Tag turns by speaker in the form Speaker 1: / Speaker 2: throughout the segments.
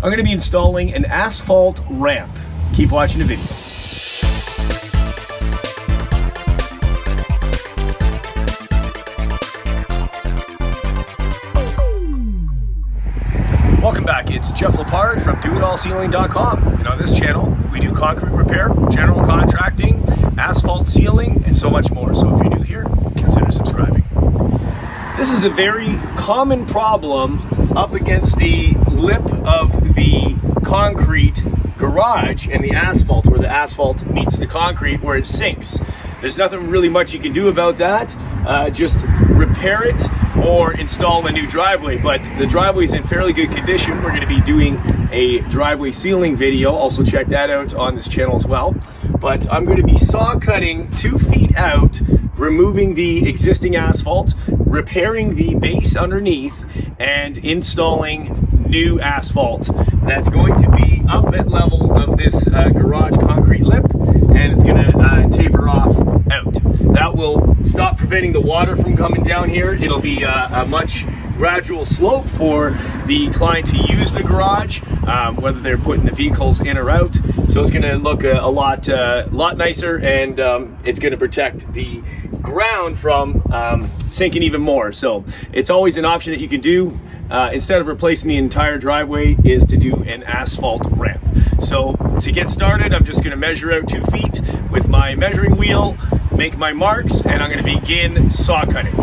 Speaker 1: I'm going to be installing an asphalt ramp. Keep watching the video. Welcome back, it's Jeff Lepard from DoItAllCeiling.com, and on this channel we do concrete repair, general contracting, asphalt sealing, and so much more. So if you're new here, consider subscribing. This is a very common problem up against the lip of the concrete garage and the asphalt, where the asphalt meets the concrete, where it sinks. There's nothing really much you can do about that. Just repair it or install a new driveway, but the driveway is in fairly good condition. We're going to be doing a driveway sealing video. Also check that out on this channel as well. But I'm going to be saw cutting 2 feet out, removing the existing asphalt, repairing the base underneath, and installing new asphalt that's going to be up at level of this garage concrete lip, and it's going to taper off out. That will stop preventing the water from coming down here. It'll be a much gradual slope for the client to use the garage, whether they're putting the vehicles in or out. So it's going to look a lot nicer, and it's going to protect the ground from sinking even more. So it's always an option that you can do. Instead of replacing the entire driveway, is to do an asphalt ramp. So to get started, I'm just going to measure out 2 feet with my measuring wheel, make my marks, and I'm going to begin saw cutting.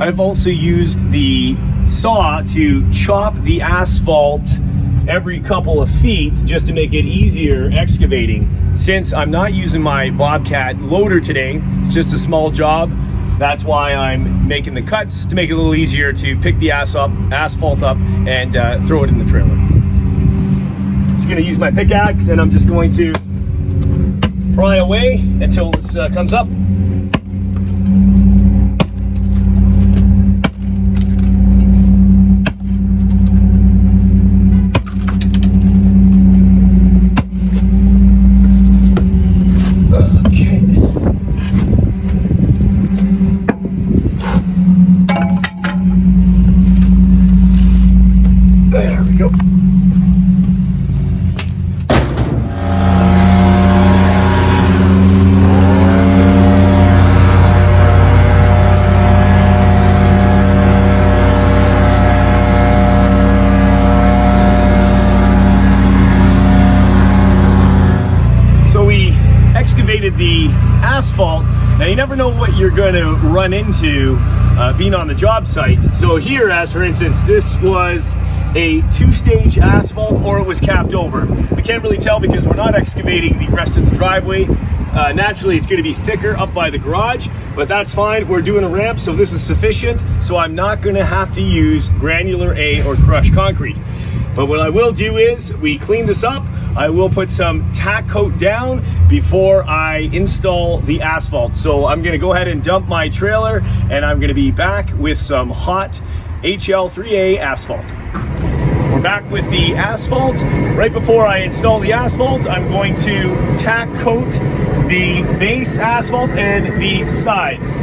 Speaker 1: I've also used the saw to chop the asphalt every couple of feet just to make it easier excavating. Since I'm not using my Bobcat loader today, it's just a small job, that's why I'm making the cuts to make it a little easier to pick the asphalt up and throw it in the trailer. Just gonna use my pickaxe, and I'm just going to pry away until this comes up. There we go. So we excavated the asphalt. Now you never know what you're going to run into being on the job site. So here, as for instance, this was a 2-stage asphalt, or it was capped over. We can't really tell because we're not excavating the rest of the driveway. Naturally, it's going to be thicker up by the garage, but that's fine. We're doing a ramp, so this is sufficient. So I'm not going to have to use granular A or crushed concrete. But what I will do is, we clean this up. I will put some tack coat down before I install the asphalt. So I'm going to go ahead and dump my trailer, and I'm going to be back with some hot HL3A asphalt. We're back with the asphalt. Right before I install the asphalt, I'm going to tack coat the base asphalt and the sides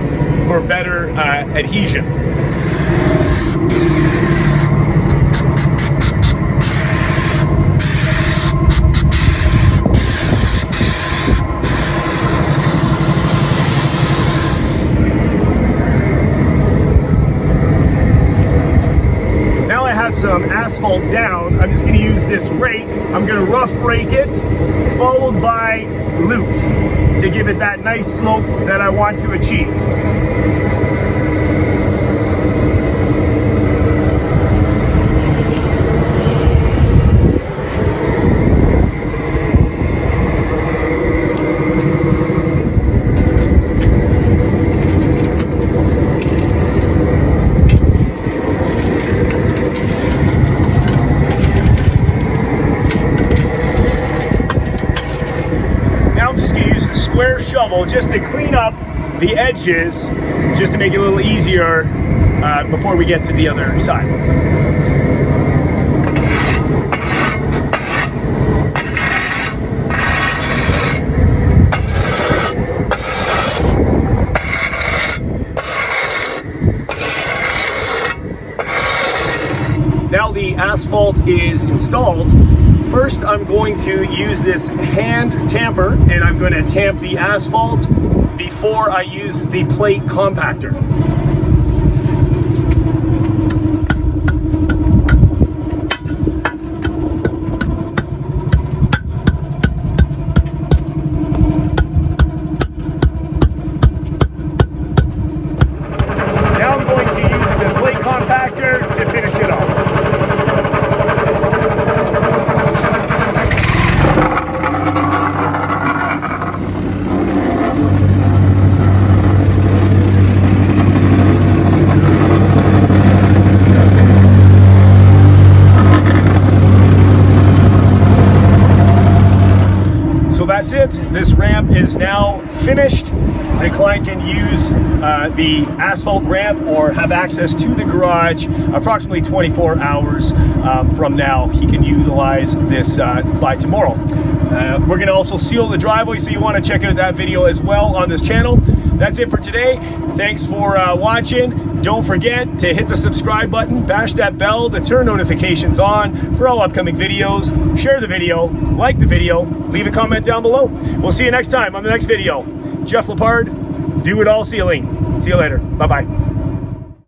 Speaker 1: for better adhesion. Some asphalt down, I'm just going to use this rake. I'm going to rough rake it, followed by lute to give it that nice slope that I want to achieve. square shovel just to clean up the edges, just to make it a little easier before we get to the other side. Now the asphalt is installed. First, I'm going to use this hand tamper, and I'm going to tamp the asphalt before I use the plate compactor. Now I'm going to use the plate compactor to finish it off. So that's it. This ramp is now finished. The client can use the asphalt ramp or have access to the garage approximately 24 hours from now. He can utilize this by tomorrow. We're going to also seal the driveway, so you want to check out that video as well on this channel. That's it for today. Thanks for watching. Don't forget to hit the subscribe button, bash that bell to turn notifications on for all upcoming videos. Share the video, like the video, leave a comment down below. We'll see you next time on the next video. Jeff Lepard, Do It All Sealing. See you later. Bye-bye.